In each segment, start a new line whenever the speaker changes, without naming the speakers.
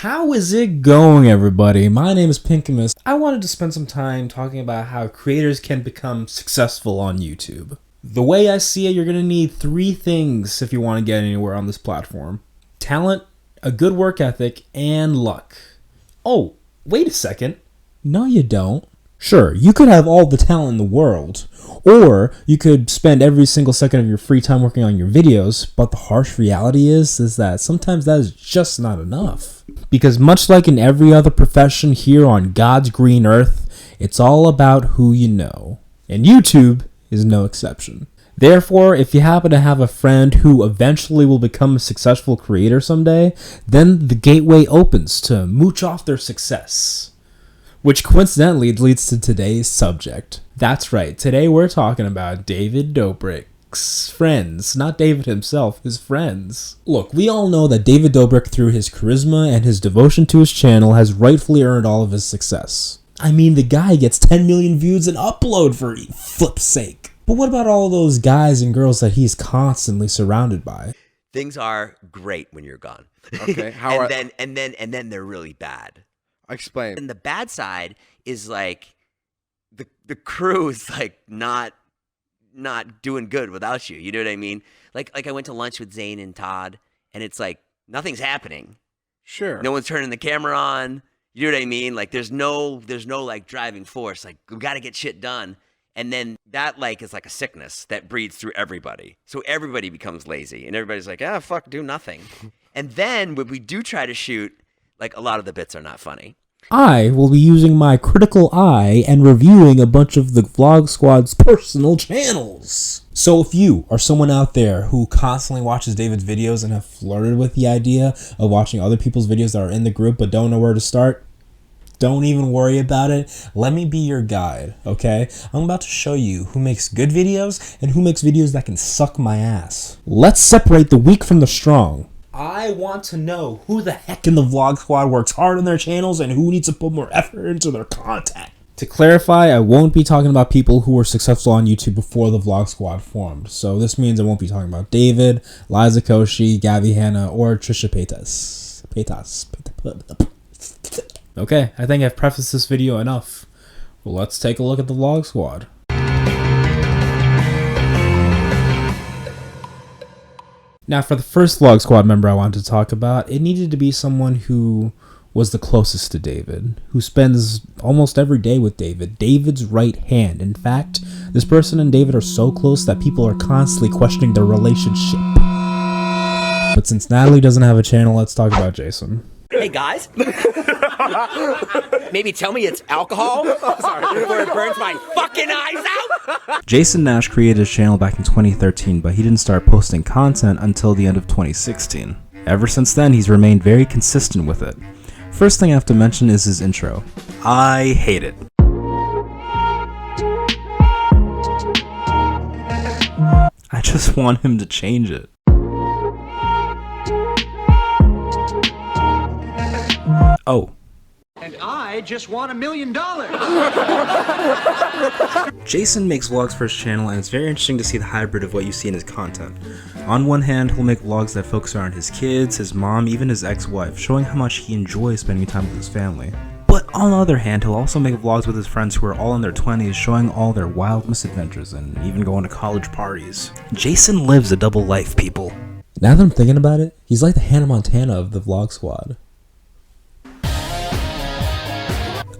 How is it going, everybody? My name is Pinkamous. I wanted to spend some time talking about how creators can become successful on YouTube. The way I see it, you're going to need three things if you want to get anywhere on this platform. Talent, a good work ethic, and luck. Oh, wait a second. No, you don't. Sure, you could have all the talent in the world, or you could spend every single second of your free time working on your videos, but the harsh reality is that sometimes that is just not enough. Because much like in every other profession here on God's green earth, it's all about who you know. And YouTube is no exception. Therefore, if you happen to have a friend who eventually will become a successful creator someday, then the gateway opens to mooch off their success. Which coincidentally leads to today's subject. That's right, today we're talking about David Dobrik's friends. Not David himself, his friends. Look, we all know that David Dobrik, through his charisma and his devotion to his channel, has rightfully earned all of his success. I mean, the guy gets 10 million views an upload for flip's sake. But what about all those guys and girls that he's constantly surrounded by?
Things are great when you're gone.
Okay,
and then they're really bad.
Explain.
And the bad side is like the crew is like not doing good without you. You know what I mean? Like I went to lunch with Zane and Todd, and it's like nothing's happening.
Sure.
No one's turning the camera on. You know what I mean? Like there's no like driving force. Like we got to get shit done. And then that like is like a sickness that breeds through everybody. So everybody becomes lazy, and everybody's like, fuck, do nothing. And then when we do try to shoot, like a lot of the bits are not funny.
I will be using my critical eye and reviewing a bunch of the Vlog Squad's personal channels. So if you are someone out there who constantly watches David's videos and have flirted with the idea of watching other people's videos that are in the group but don't know where to start, don't even worry about it. Let me be your guide, okay? I'm about to show you who makes good videos and who makes videos that can suck my ass. Let's separate the weak from the strong. I want to know who the heck in the Vlog Squad works hard on their channels and who needs to put more effort into their content. To clarify, I won't be talking about people who were successful on YouTube before the Vlog Squad formed. So this means I won't be talking about David, Liza Koshy, Gabby Hanna, or Trisha Paytas. Okay, I think I've prefaced this video enough. Well, let's take a look at the Vlog Squad. Now, for the first Vlog Squad member I wanted to talk about, it needed to be someone who was the closest to David, who spends almost every day with David, David's right hand. In fact, this person and David are so close that people are constantly questioning their relationship. But since Natalie doesn't have a channel, let's talk about Jason.
Hey guys, maybe tell me it's alcohol before it burns my fucking eyes out.
Jason Nash created his channel back in 2013, but he didn't start posting content until the end of 2016. Ever since then, he's remained very consistent with it. First thing I have to mention is his intro. I hate it. I just want him to change it. Oh.
And I just won $1 million.
Jason makes vlogs for his channel, and it's very interesting to see the hybrid of what you see in his content. On one hand, he'll make vlogs that focus around his kids, his mom, even his ex-wife, showing how much he enjoys spending time with his family. But on the other hand, he'll also make vlogs with his friends who are all in their 20s, showing all their wild misadventures and even going to college parties. Jason lives a double life, people. Now that I'm thinking about it, he's like the Hannah Montana of the Vlog Squad.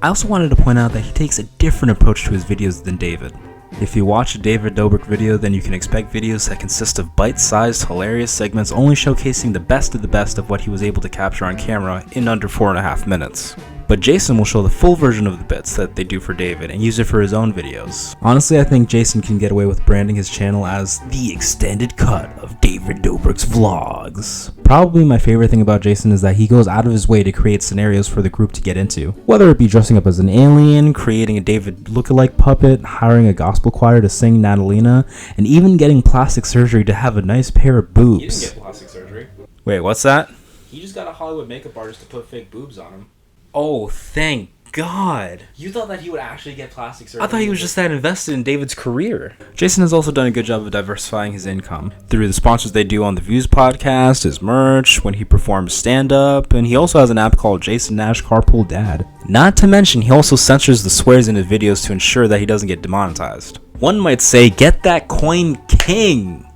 I also wanted to point out that he takes a different approach to his videos than David. If you watch a David Dobrik video, then you can expect videos that consist of bite-sized, hilarious segments only showcasing the best of what he was able to capture on camera in under 4.5 minutes. But Jason will show the full version of the bits that they do for David and use it for his own videos. Honestly, I think Jason can get away with branding his channel as the extended cut of David Dobrik's vlogs. Probably my favorite thing about Jason is that he goes out of his way to create scenarios for the group to get into. Whether it be dressing up as an alien, creating a David lookalike puppet, hiring a gospel choir to sing Natalina, and even getting plastic surgery to have a nice pair of boobs.
He didn't get plastic surgery.
Wait, what's that?
He just got a Hollywood makeup artist to put fake boobs on him.
Oh, thank god. You thought that he would actually get plastic surgery? I thought he was just that invested in David's career. Jason has also done a good job of diversifying his income through the sponsors they do on the Views podcast, his merch, when he performs stand-up, and he also has an app called Jason Nash Carpool Dad. Not to mention, he also censors the swears in his videos to ensure that he doesn't get demonetized. One might say, get that coin king.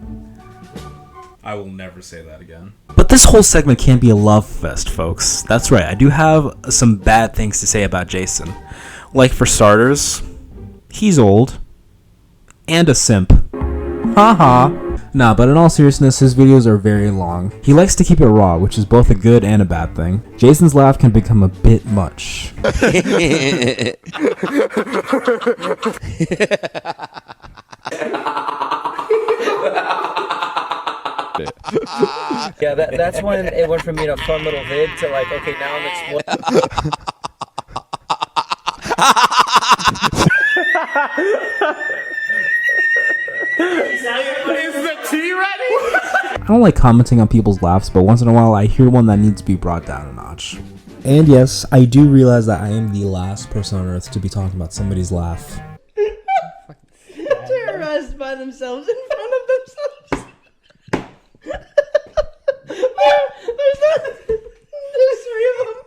I will never say that again. But this whole segment can't be a love fest, folks. That's right, I do have some bad things to say about Jason. Like, for starters, he's old. And a simp. Haha. Nah, but in all seriousness, his videos are very long. He likes to keep it raw, which is both a good and a bad thing. Jason's laugh can become a bit much.
Yeah, that's when it went from being a fun little vid to like, okay, now I'm exploring.
Is the tea ready?
I don't like commenting on people's laughs, but once in a while I hear one that needs to be brought down a notch. And yes, I do realize that I am the last person on earth to be talking about somebody's laugh.
Terrorized by themselves in front of themselves. There's three of them.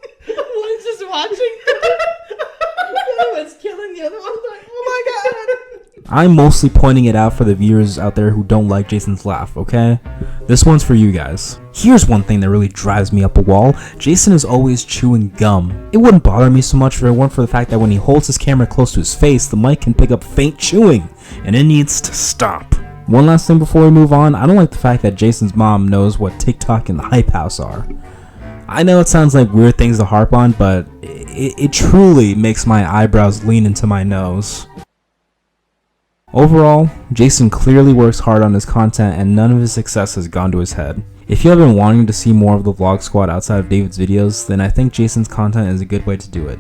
One's just watching. The other one's killing the other one. Like, oh my god.
I'm mostly pointing it out for the viewers out there who don't like Jason's laugh, okay? This one's for you guys. Here's one thing that really drives me up a wall. Jason is always chewing gum. It wouldn't bother me so much if it weren't for the fact that when he holds his camera close to his face, the mic can pick up faint chewing, and it needs to stop. One last thing before we move on, I don't like the fact that Jason's mom knows what TikTok and the Hype House are. I know it sounds like weird things to harp on, but it truly makes my eyebrows lean into my nose. Overall, Jason clearly works hard on his content and none of his success has gone to his head. If you have been wanting to see more of the Vlog Squad outside of David's videos, then I think Jason's content is a good way to do it.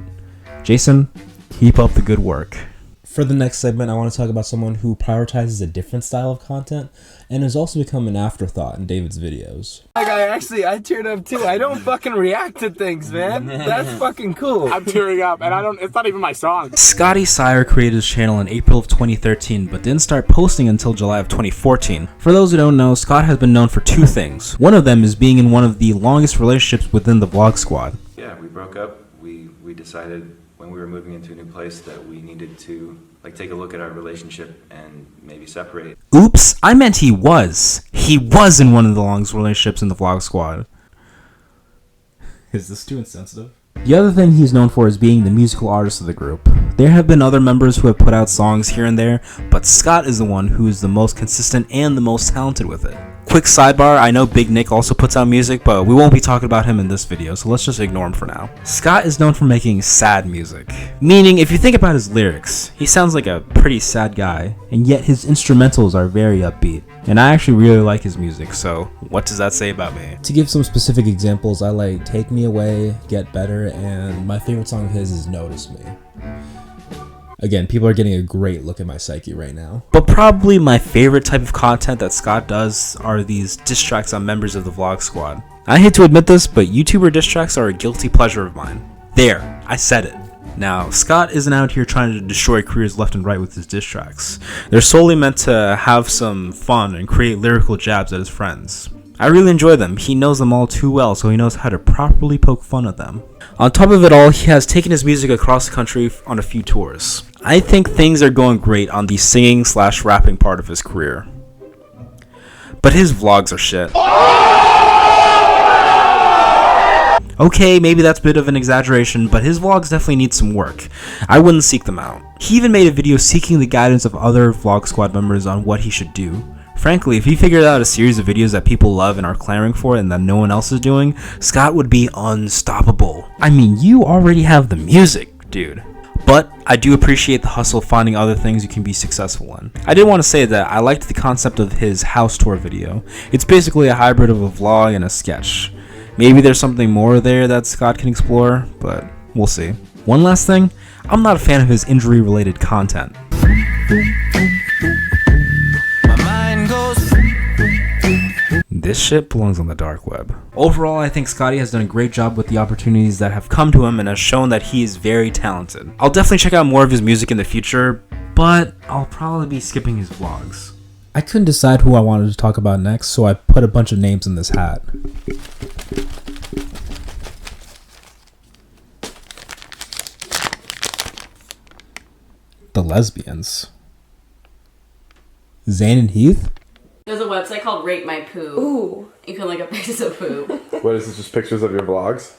Jason, keep up the good work. For the next segment, I want to talk about someone who prioritizes a different style of content and has also become an afterthought in David's videos.
Like, I teared up too. I don't fucking react to things, man. That's fucking cool.
I'm tearing up, and it's not even my song.
Scotty Sire created his channel in April of 2013, but didn't start posting until July of 2014. For those who don't know, Scott has been known for two things. One of them is being in one of the longest relationships within the Vlog Squad.
Yeah, we broke up. We decided when we were moving into a new place that we needed to take a look at our relationship and maybe separate.
Oops, I meant he was. He was in one of the longest relationships in the Vlog Squad. Is this too insensitive? The other thing he's known for is being the musical artist of the group. There have been other members who have put out songs here and there, but Scott is the one who is the most consistent and the most talented with it. Quick sidebar, I know Big Nick also puts out music, but we won't be talking about him in this video, so let's just ignore him for now. Scott is known for making sad music. Meaning, if you think about his lyrics, he sounds like a pretty sad guy, and yet his instrumentals are very upbeat. And I actually really like his music, so what does that say about me? To give some specific examples, I like Take Me Away, Get Better, and my favorite song of his is Notice Me. Again, people are getting a great look at my psyche right now. But probably my favorite type of content that Scott does are these diss tracks on members of the Vlog Squad. I hate to admit this, but YouTuber diss tracks are a guilty pleasure of mine. There, I said it. Now, Scott isn't out here trying to destroy careers left and right with his diss tracks. They're solely meant to have some fun and create lyrical jabs at his friends. I really enjoy them. He knows them all too well, so he knows how to properly poke fun at them. On top of it all, he has taken his music across the country on a few tours. I think things are going great on the singing/rapping part of his career. But his vlogs are shit. Okay, maybe that's a bit of an exaggeration, but his vlogs definitely need some work. I wouldn't seek them out. He even made a video seeking the guidance of other Vlog Squad members on what he should do. Frankly, if he figured out a series of videos that people love and are clamoring for and that no one else is doing, Scott would be unstoppable. I mean, you already have the music, dude. But I do appreciate the hustle of finding other things you can be successful in. I did want to say that I liked the concept of his house tour video. It's basically a hybrid of a vlog and a sketch. Maybe there's something more there that Scott can explore, but we'll see. One last thing, I'm not a fan of his injury-related content. This shit belongs on the dark web. Overall, I think Scotty has done a great job with the opportunities that have come to him and has shown that he is very talented. I'll definitely check out more of his music in the future, but I'll probably be skipping his vlogs. I couldn't decide who I wanted to talk about next, so I put a bunch of names in this hat. The lesbians. Zane and Heath?
There's a website called Rate My Poo.
Ooh.
You can look up pictures of poop.
What is this, just pictures of your vlogs?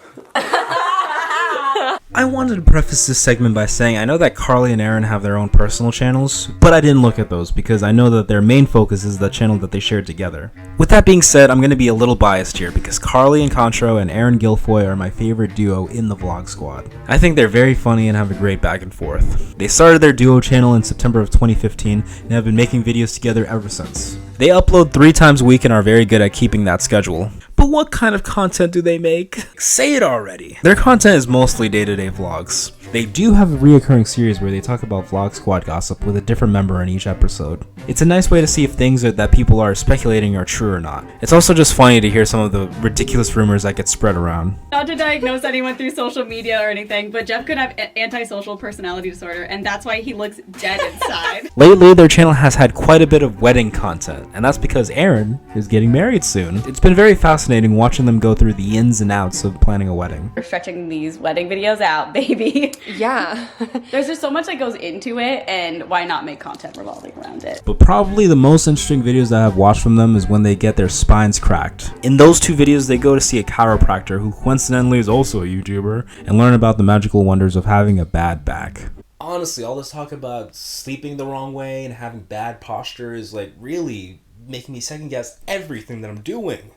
I wanted to preface this segment by saying I know that Carly and Erin have their own personal channels, but I didn't look at those because I know that their main focus is the channel that they shared together. With that being said, I'm going to be a little biased here because Carly and Contro and Erin Guilfoyle are my favorite duo in the vlog squad. I think they're very funny and have a great back and forth. They started their duo channel in September of 2015 and have been making videos together ever since. They upload 3 times a week and are very good at keeping that schedule. But what kind of content do they make? Say it already. Their content is mostly day-to-day vlogs. They do have a reoccurring series where they talk about Vlog Squad gossip with a different member in each episode. It's a nice way to see if things that people are speculating are true or not. It's also just funny to hear some of the ridiculous rumors that get spread around.
Not to diagnose anyone through social media or anything, but Jeff could have antisocial personality disorder, and that's why he looks dead inside.
Lately, their channel has had quite a bit of wedding content, and that's because Erin is getting married soon. It's been very fascinating watching them go through the ins and outs of planning a wedding.
We're stretching these wedding videos out, baby.
Yeah.
There's just so much that goes into it, and why not make content revolving around it?
But probably the most interesting videos that I've watched from them is when they get their spines cracked. In those 2 videos, they go to see a chiropractor who coincidentally is also a YouTuber and learn about the magical wonders of having a bad back. Honestly, all this talk about sleeping the wrong way and having bad posture is like really making me second guess everything that I'm doing.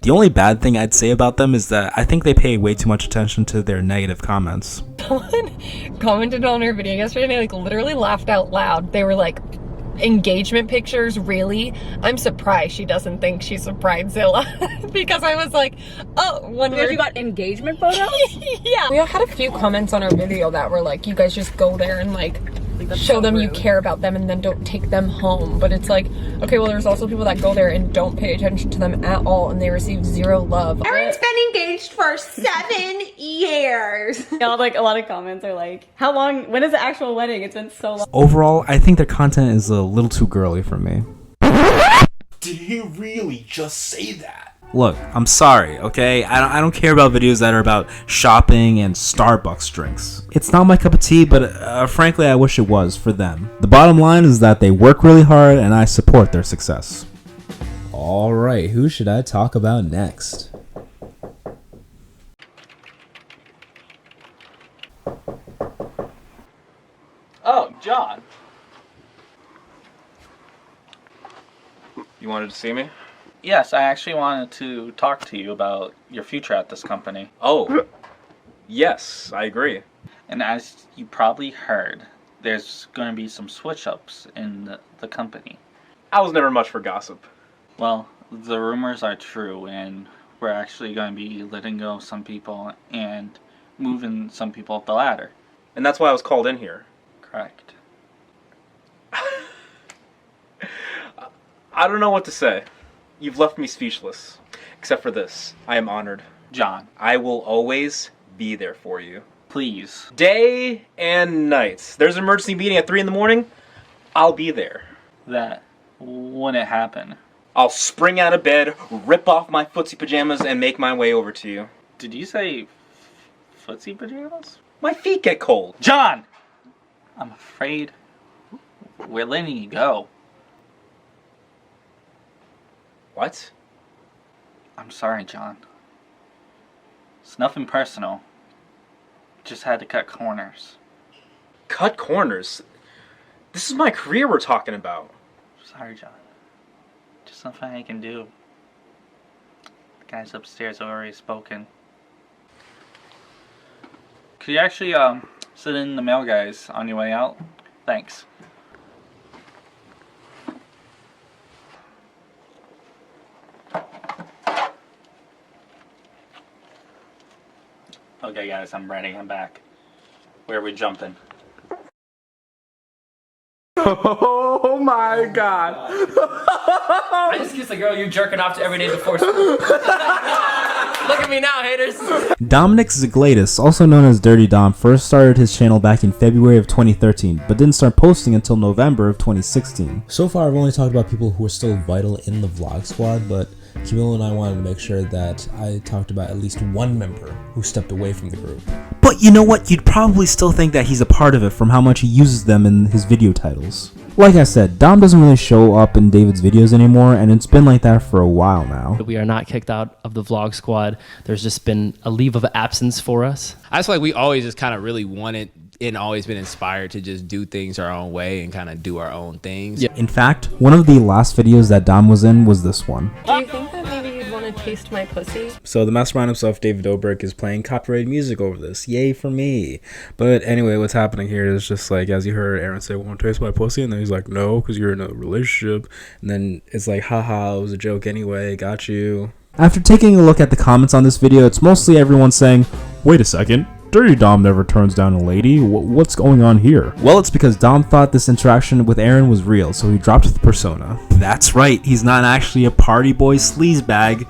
The only bad thing I'd say about them is that I think they pay way too much attention to their negative comments.
Someone commented on her video yesterday and I like literally laughed out loud. They were like, engagement pictures, really? I'm surprised she doesn't think she's a bridezilla. Because I was like, oh, one
Because you got engagement photos?
Yeah. We had a few comments on our video that were like, you guys just go there and like show them you care about them and then don't take them home. But it's like, okay, well, there's also people that go there and don't pay attention to them at all and they receive 0 love.
Erin's been engaged for 7 years.
Yeah, like a lot of comments are like, how long, when is the actual wedding? It's been so long.
Overall, I think their content is a little too girly for me. Did he really just say that? Look, I'm sorry, okay? I don't care about videos that are about shopping and Starbucks drinks. It's not my cup of tea, but frankly, I wish it was for them. The bottom line is that they work really hard and I support their success. Alright, who should I talk about next?
Oh, John. You wanted to see me?
Yes, I actually wanted to talk to you about your future at this company.
Oh, yes, I agree.
And as you probably heard, there's going to be some switch-ups in the company.
I was never much for gossip.
Well, the rumors are true, and we're actually going to be letting go of some people and moving some people up the ladder.
And that's why I was called in here.
Correct.
I don't know what to say. You've left me speechless. Except for this. I am honored.
John.
I will always be there for you.
Please.
Day and night. There's an emergency meeting at 3 in the morning. I'll be there.
That wouldn't happen.
I'll spring out of bed, rip off my footsie pajamas, and make my way over to you.
Did you say footsie pajamas?
My feet get cold.
John! I'm afraid we're letting you go.
What?
I'm sorry, John. It's nothing personal. Just had to cut corners.
Cut corners? This is my career we're talking about.
Sorry, John. Just something I can do. The guys upstairs have already spoken. Could you actually sit in the mail, guys, on your way out? Thanks. Okay, guys, I'm ready. I'm back. Where are we jumping?
Oh
my god.
I just kissed a girl you're jerking off to every day before school. Look at me now, haters.
Dominic Ziglatis, also known as Durte Dom, first started his channel back in February of 2013, but didn't start posting until November of 2016. So far, I've only talked about people who are still vital in the vlog squad, but Camilo and I wanted to make sure that I talked about at least one member who stepped away from the group. But you know what? You'd probably still think that he's a part of it from how much he uses them in his video titles. Like I said, Dom doesn't really show up in David's videos anymore, and it's been like that for a while now.
We are not kicked out of the vlog squad. There's just been a leave of absence for us.
I just feel like we always just kind of really wanted and always been inspired to just do things our own way and kind of do our own things.
In fact, one of the last videos that Dom was in was this one.
Do you think that maybe you'd want to taste my pussy?
So the mastermind himself, David Dobrik, is playing copyrighted music over this. Yay for me. But anyway, what's happening here is just like, as you heard Erin say, "Want to taste my pussy?" And then he's like, "No, because you're in a relationship." And then it's like, haha, it was a joke anyway, got you. After taking a look at the comments on this video, it's mostly everyone saying, "Wait a second. Durte Dom never turns down a lady. What's going on here?" Well, it's because Dom thought this interaction with Erin was real, so he dropped the persona. That's right, he's not actually a party boy sleazebag.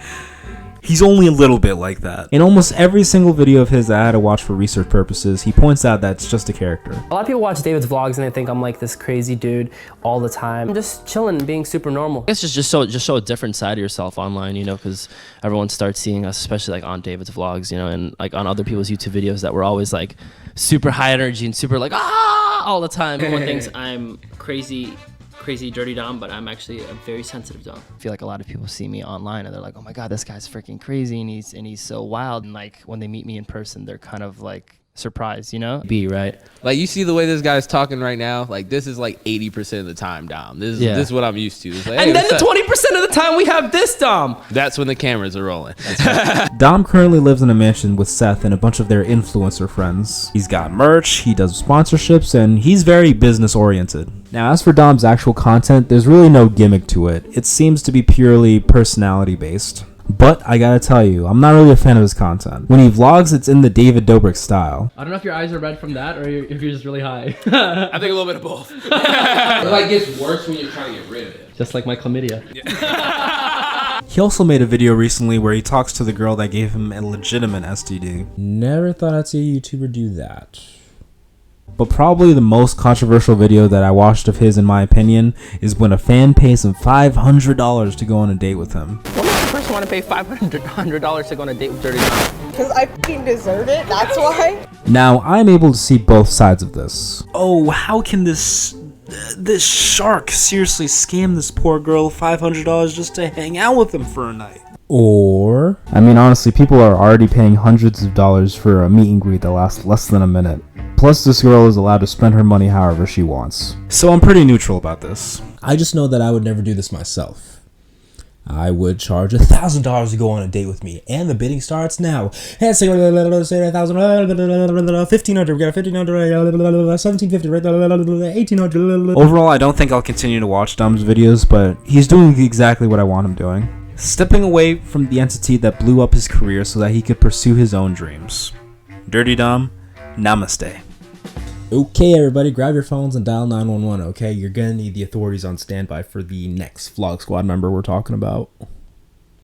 He's only a little bit like that. In almost every single video of his that I had to watch for research purposes, he points out that it's just a character.
A lot of people watch David's vlogs and they think I'm like this crazy dude all the time. I'm just chilling and being super normal. It's just show a different side of yourself online, you know, because everyone starts seeing us, especially like on David's vlogs, you know, and like on other people's YouTube videos that were always like super high energy and super like all the time. Everyone thinks I'm crazy Durte Dom, but I'm actually a very sensitive Dom. I feel like a lot of people see me online and they're like, "Oh my god, this guy's freaking crazy and he's so wild." And like when they meet me in person, they're kind of like surprised, you know? Right?
Like you see the way this guy's talking right now, like this is like 80% of the time Dom. This is what I'm used to. It's like,
and then the 20% of the time we have this Dom.
That's when the cameras are rolling.
Dom currently lives in a mansion with Seth and a bunch of their influencer friends. He's got merch, he does sponsorships, and he's very business oriented. Now, as for Dom's actual content, there's really no gimmick to it. It seems to be purely personality based. But I gotta tell you, I'm not really a fan of his content. When he vlogs, it's in the David Dobrik style.
I don't know if your eyes are red from that or if you're just really high.
I think a little bit of both. It like gets worse when you're trying to get rid of it.
Just like my chlamydia.
He also made a video recently where he talks to the girl that gave him a legitimate STD. Never thought I'd see a YouTuber do that. But probably the most controversial video that I watched of his, in my opinion, is when a fan pays him $500 to go on a date with him.
What makes a person want to pay $500 to go on a date with Durte Dom?
Because I fucking deserve it, that's why.
Now, I'm able to see both sides of this. Oh, how can this shark seriously scam this poor girl $500 just to hang out with him for a night? Or, I mean, honestly, people are already paying hundreds of dollars for a meet and greet that lasts less than a minute. Plus, this girl is allowed to spend her money however she wants. So I'm pretty neutral about this. I just know that I would never do this myself. I would charge $1,000 to go on a date with me, and the bidding starts now. Hey, say 1,000, 1,500. We got 1,500, 1,750, 1,800. Overall, I don't think I'll continue to watch Dom's videos, but he's doing exactly what I want him doing. Stepping away from the entity that blew up his career so that he could pursue his own dreams. Durte Dom, namaste. Okay, everybody, grab your phones and dial 911, okay? You're gonna need the authorities on standby for the next Vlog Squad member we're talking about.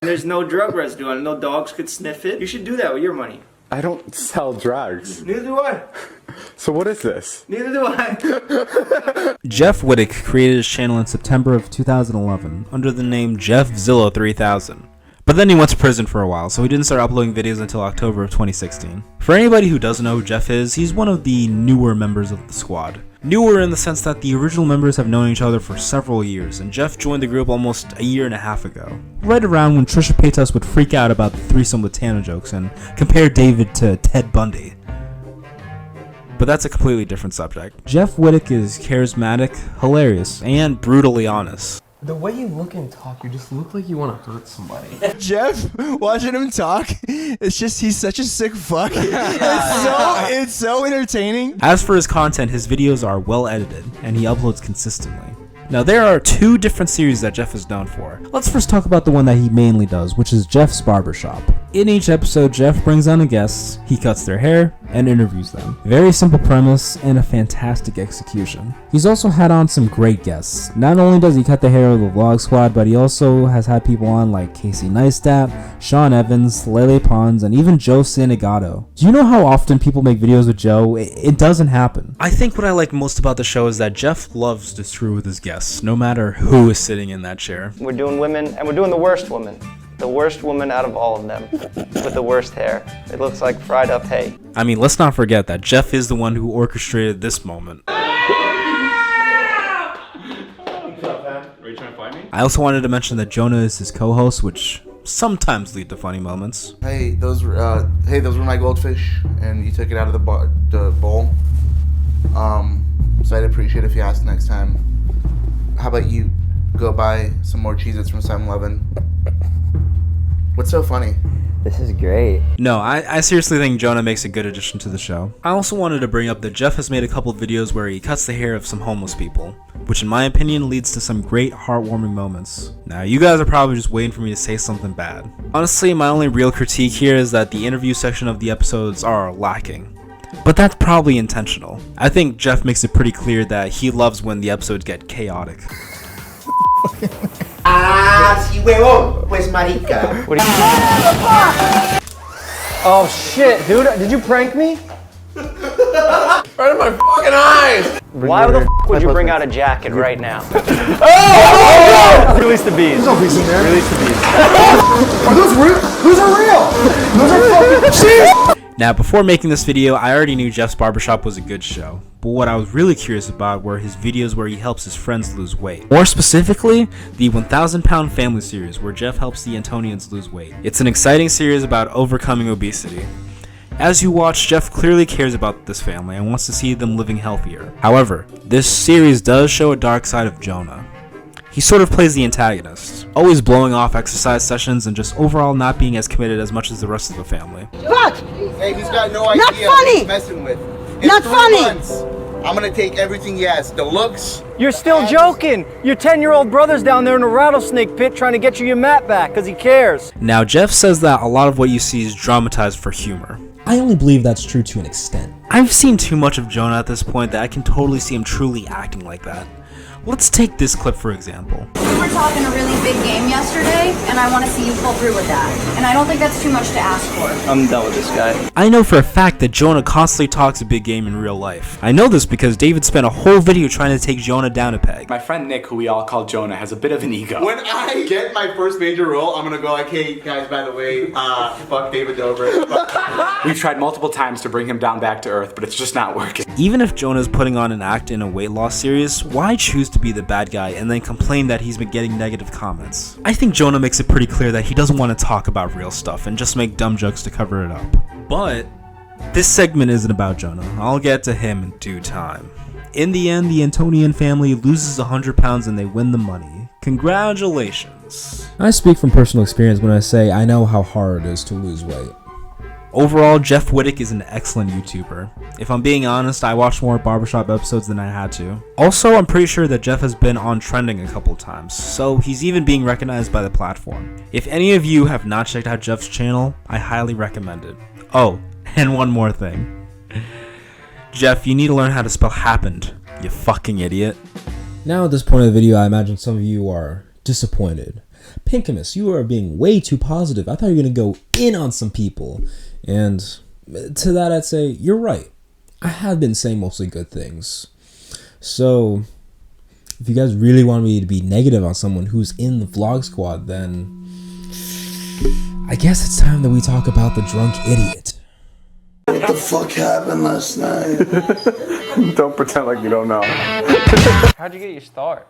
There's no drug residue on it. No dogs could sniff it. You should do that with your money.
I don't sell drugs.
Neither do I.
So what is this?
Neither do I.
Jeff Wittek created his channel in September of 2011 under the name JeffZilla3000. But then he went to prison for a while, so he didn't start uploading videos until October of 2016. For anybody who doesn't know who Jeff is, he's one of the newer members of the squad. Newer in the sense that the original members have known each other for several years, and Jeff joined the group almost a year and a half ago. Right around when Trisha Paytas would freak out about the threesome with Tana jokes and compare David to Ted Bundy. But that's a completely different subject. Jeff Wittek is charismatic, hilarious, and brutally honest.
The way you look and talk, you just look like you want to hurt somebody.
Jeff, watching him talk, it's just, he's such a sick fuck. It's so entertaining.
As for his content, his videos are well edited, and he uploads consistently. Now, there are two different series that Jeff is known for. Let's first talk about the one that he mainly does, which is Jeff's Barbershop. In each episode, Jeff brings on a guest, he cuts their hair, and interviews them. Very simple premise and a fantastic execution. He's also had on some great guests. Not only does he cut the hair of the Vlog Squad, but he also has had people on like Casey Neistat, Sean Evans, Lele Pons, and even Joe Santagato. Do you know how often people make videos with Joe? It doesn't happen. I think what I like most about the show is that Jeff loves to screw with his guests, no matter who is sitting in that chair.
We're doing women, and we're doing the worst woman. The worst woman out of all of them, with the worst hair. It looks like fried up hay.
I mean, let's not forget that Jeff is the one who orchestrated this moment. I also wanted to mention that Jonah is his co-host, which sometimes lead to funny moments.
Hey, those were my goldfish, and you took it out of the bowl. So I'd appreciate it if you asked next time. How about you go buy some more Cheez-Its from 7-Eleven? What's so funny?
This is great.
No, I seriously think Jonah makes a good addition to the show. I also wanted to bring up that Jeff has made a couple of videos where he cuts the hair of some homeless people, which in my opinion leads to some great heartwarming moments. Now, you guys are probably just waiting for me to say something bad. Honestly, my only real critique here is that the interview section of the episodes are lacking. But that's probably intentional. I think Jeff makes it pretty clear that he loves when the episodes get chaotic.
Sí, huevón. Pues marica.
Oh shit, dude, did you prank me?
Right in my fucking eyes!
Why the f would you bring out a jacket right now? Oh! Release the bees. There's no bees in there. Release the bees.
Are those real? Those are real! Those are fucking cheese!
Now, before making this video, I already knew Jeff's Barbershop was a good show, but what I was really curious about were his videos where he helps his friends lose weight. More specifically, the 1,000 Pound Family series, where Jeff helps the Antonians lose weight. It's an exciting series about overcoming obesity. As you watch, Jeff clearly cares about this family and wants to see them living healthier. However, this series does show a dark side of Jonah. He sort of plays the antagonist, always blowing off exercise sessions and just overall not being as committed as much as the rest of the family.
What?
Hey, he's got no idea
Not
what
funny.
he's messing with. In
Not
3
funny.
months, I'm gonna take everything he has. The looks.
You're still joking. Your 10-year-old brother's down there in a rattlesnake pit trying to get you your mat back because he cares.
Now, Jeff says that a lot of what you see is dramatized for humor.
I only believe that's true to an extent.
I've seen too much of Jonah at this point that I can totally see him truly acting like that. Let's take this clip for example.
We were talking a really big game yesterday, and I want to see you pull through with that. And I don't think that's too much to ask for.
I'm done with this guy.
I know for a fact that Jonah constantly talks a big game in real life. I know this because David spent a whole video trying to take Jonah down a peg.
My friend Nick, who we all call Jonah, has a bit of an ego.
When I get my first major role, I'm gonna go like, hey guys, by the way, fuck David Dobrik.
We've tried multiple times to bring him down back to earth, but it's just not working.
Even if Jonah's putting on an act in a weight loss series, why choose to be the bad guy and then complain that he's been getting negative comments? I think Jonah makes it pretty clear that he doesn't want to talk about real stuff and just make dumb jokes to cover it up. But this segment isn't about Jonah. I'll get to him in due time. In the end, the Antonian family loses 100 pounds and they win the money. Congratulations.
I speak from personal experience when I say I know how hard it is to lose weight.
Overall, Jeff Wittek is an excellent YouTuber. If I'm being honest, I watched more barbershop episodes than I had to. Also, I'm pretty sure that Jeff has been on trending a couple times, so he's even being recognized by the platform. If any of you have not checked out Jeff's channel, I highly recommend it. Oh, and one more thing. Jeff, you need to learn how to spell happened, you fucking idiot.
Now at this point of the video, I imagine some of you are disappointed. Pinkamous, you are being way too positive. I thought you were going to go in on some people. And to that I'd say, you're right. I have been saying mostly good things. So, if you guys really want me to be negative on someone who's in the vlog squad, then I guess it's time that we talk about the drunk idiot.
What the fuck happened last night?
Don't pretend like you don't know.
How'd you get your start?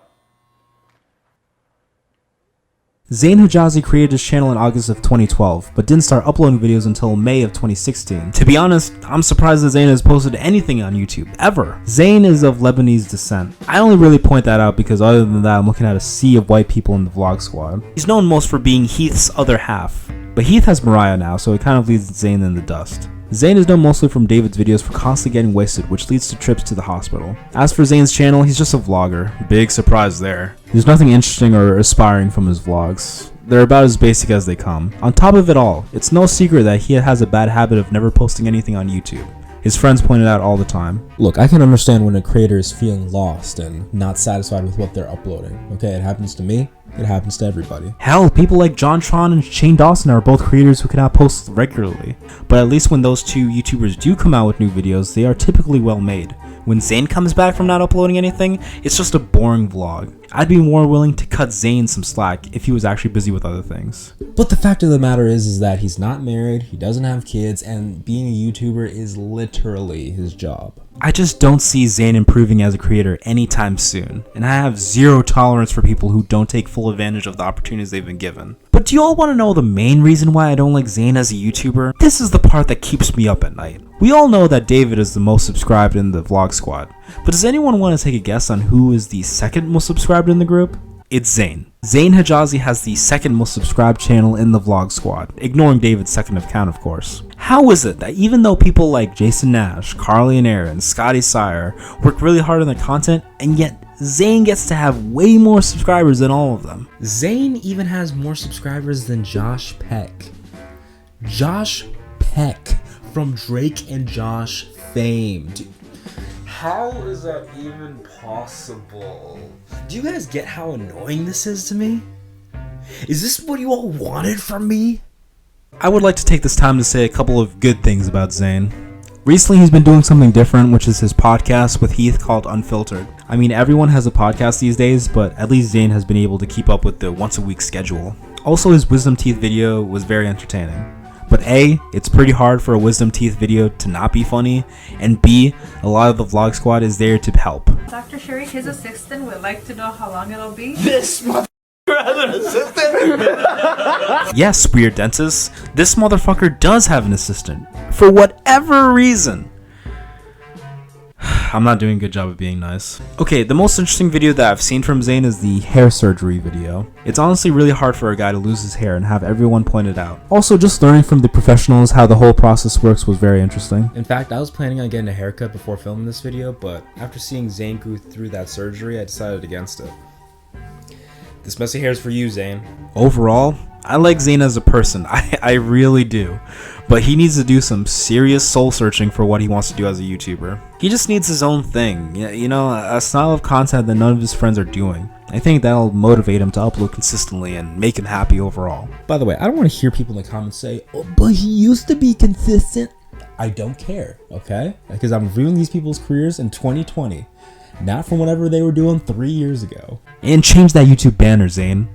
Zane Hijazi created his channel in August of 2012, but didn't start uploading videos until May of 2016. To be honest, I'm surprised that Zane has posted anything on YouTube, ever. Zane is of Lebanese descent. I only really point that out because other than that, I'm looking at a sea of white people in the vlog squad. He's known most for being Heath's other half, but Heath has Mariah now, so it kind of leaves Zane in the dust. Zane is known mostly from David's videos for constantly getting wasted, which leads to trips to the hospital. As for Zane's channel, he's just a vlogger. Big surprise there. There's nothing interesting or aspiring from his vlogs. they're about as basic as they come. On top of it all, it's no secret that he has a bad habit of never posting anything on YouTube. His friends point it out all the time.
Look, I can understand when a creator is feeling lost and not satisfied with what they're uploading. Okay, it happens to me. It happens to everybody.
Hell, people like John Tron and Shane Dawson are both creators who cannot post regularly. But at least when those two YouTubers do come out with new videos, they are typically well made. When Zane comes back from not uploading anything, it's just a boring vlog. I'd be more willing to cut Zane some slack if he was actually busy with other things.
But the fact of the matter is that he's not married, he doesn't have kids, and being a YouTuber is literally his job.
I just don't see Zane improving as a creator anytime soon, and I have zero tolerance for people who don't take full advantage of the opportunities they've been given. But do you all want to know the main reason why I don't like Zane as a YouTuber? This is the part that keeps me up at night. We all know that David is the most subscribed in the vlog squad, but does anyone want to take a guess on who is the second most subscribed in the group? It's Zane. Zane Hijazi has the second most subscribed channel in the vlog squad, ignoring David's second account of course. How is it that even though people like Jason Nash, Carly and Erin, Scotty Sire work really hard on their content, and yet Zane gets to have way more subscribers than all of them?
Zane even has more subscribers than Josh Peck. Josh Peck from Drake and Josh fame. Dude, how is that even possible? Do you guys get how annoying this is to me? Is this what you all wanted from me?
I would like to take this time to say a couple of good things about Zane. Recently he's been doing something different, which is his podcast with Heath called Unfiltered. I mean, everyone has a podcast these days, but at least Zane has been able to keep up with the once a week schedule. Also, his wisdom teeth video was very entertaining. But A, it's pretty hard for a wisdom teeth video to not be funny, and B, a lot of the vlog squad is there to help.
Dr. Sherry, his assistant would like to know how long it'll be.
This motherfucker has an assistant?
Yes, weird dentist, this motherfucker does have an assistant. For whatever reason. I'm not doing a good job of being nice. Okay, the most interesting video that I've seen from Zane is the hair surgery video. It's honestly really hard for a guy to lose his hair and have everyone point it out. Also, just learning from the professionals how the whole process works was very interesting.
In fact, I was planning on getting a haircut before filming this video, but after seeing Zane go through that surgery, I decided against it. This messy hair is for you, Zane.
Overall, I like Zane as a person, I really do. But he needs to do some serious soul searching for what he wants to do as a YouTuber. He just needs his own thing, you know, a style of content that none of his friends are doing. I think that'll motivate him to upload consistently and make him happy overall.
By the way, I don't want to hear people in the comments say, oh, but he used to be consistent. I don't care, okay? Because I'm reviewing these people's careers in 2020, not from whatever they were doing 3 years ago.
And change that YouTube banner, Zane.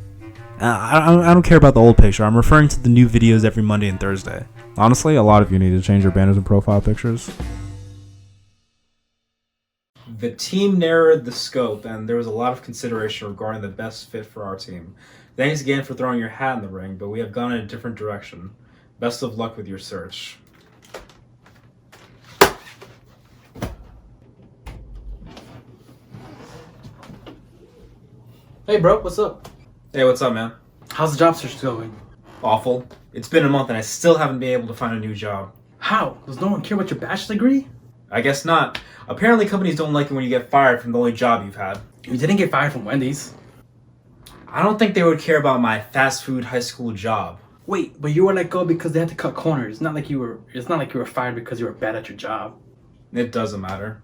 I don't care about the old picture. I'm referring to the new videos every Monday and Thursday. Honestly, a lot of you need to change your banners and profile pictures.
The team narrowed the scope, and there was a lot of consideration regarding the best fit for our team. Thanks again for throwing your hat in the ring, but we have gone in a different direction. Best of luck with your search.
Hey bro, what's up?
Hey, what's up, man?
How's the job search going?
Awful. It's been a month and I still haven't been able to find a new job.
How? Does no one care about your bachelor's degree?
I guess not. Apparently companies don't like it when you get fired from the only job you've had.
You didn't get fired from Wendy's.
I don't think they would care about my fast food high school job.
Wait, but you were let go because they had to cut corners. It's not like you were fired because you were bad at your job.
It doesn't matter.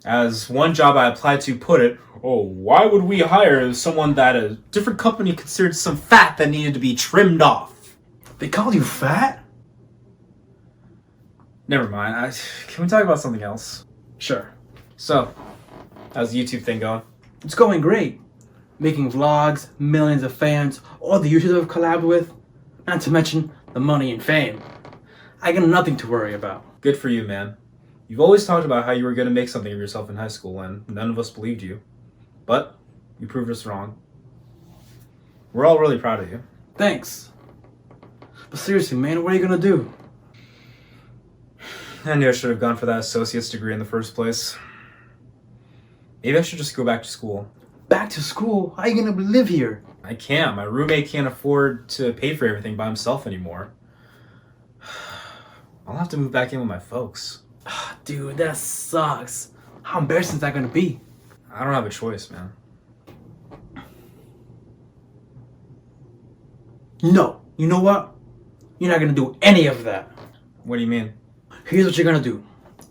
As one job I applied to put it, oh, why would we hire someone that a different company considered some fat that needed to be trimmed off?
They called you fat?
Never mind. Can we talk about something else?
Sure.
So, how's the YouTube thing going?
It's going great. Making vlogs, millions of fans, all the YouTubers I've collabed with, not to mention the money and fame. I got nothing to worry about.
Good for you, man. You've always talked about how you were going to make something of yourself in high school, and none of us believed you. But you proved us wrong. We're all really proud of you.
Thanks. But seriously, man, what are you going to do?
I knew I should have gone for that associate's degree in the first place. Maybe I should just go back to school.
Back to school? How are you going to live here?
I can't. My roommate can't afford to pay for everything by himself anymore. I'll have to move back in with my folks.
Dude, that sucks. How embarrassing is that going to be?
I don't have a choice, man.
No. You know what? You're not gonna do any of that.
What do you mean?
Here's what you're gonna do.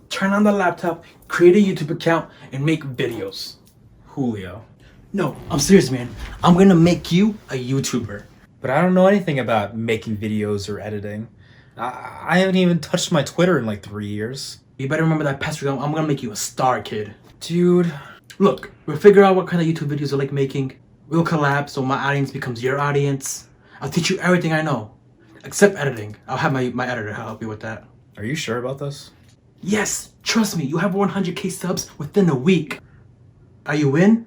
Turn on the laptop, create a YouTube account, and make videos.
Julio.
No, I'm serious, man. I'm gonna make you a YouTuber.
But I don't know anything about making videos or editing. I haven't even touched my Twitter in like 3 years.
You better remember that past I'm gonna make you a star, kid.
Dude.
Look, we'll figure out what kind of YouTube videos you like making. We'll collab so my audience becomes your audience. I'll teach you everything I know. Except editing. I'll have my editor help you with that.
Are you sure about this?
Yes, trust me, you have 100K subs within a week. Are you in?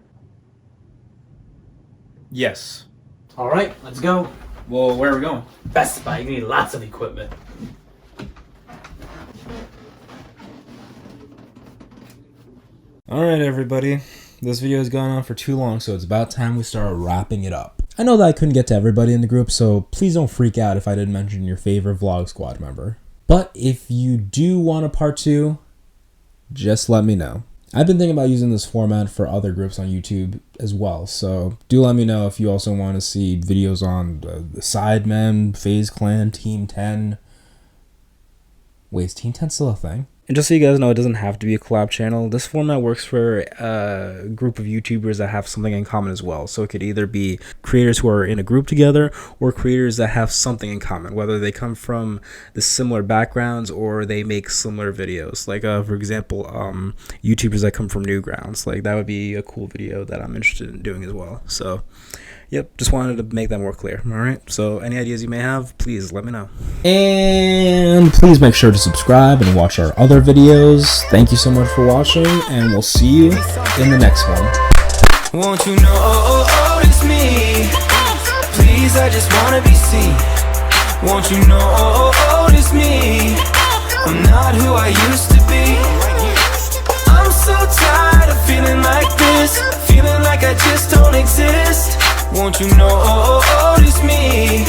Yes.
Alright, let's go.
Well, where are we going?
Best Buy, you need lots of equipment.
Alright everybody, this video has gone on for too long, so it's about time we start wrapping it up. I know that I couldn't get to everybody in the group, so please don't freak out if I didn't mention your favorite Vlog Squad member. But if you do want a part 2, just let me know. I've been thinking about using this format for other groups on YouTube as well, so do let me know if you also want to see videos on the Sidemen, FaZe Clan, Team 10. Wait, is Team 10 still a thing? And just so you guys know, it doesn't have to be a collab channel. This format works for a group of YouTubers that have something in common as well. So it could either be creators who are in a group together or creators that have something in common, whether they come from the similar backgrounds or they make similar videos. Like, for example, YouTubers that come from Newgrounds. Like, that would be a cool video that I'm interested in doing as well. So, yep, just wanted to make that more clear. All right, so any ideas you may have, please let me know. And please make sure to subscribe and watch our other videos. Thank you so much for watching, and we'll see you in the next one.
Won't you know it's me? Please, I just wanna be seen. Won't you know it's me? I'm not who I used to be. I'm so tired of feeling like this, feeling like I just don't exist. Won't you know it's me?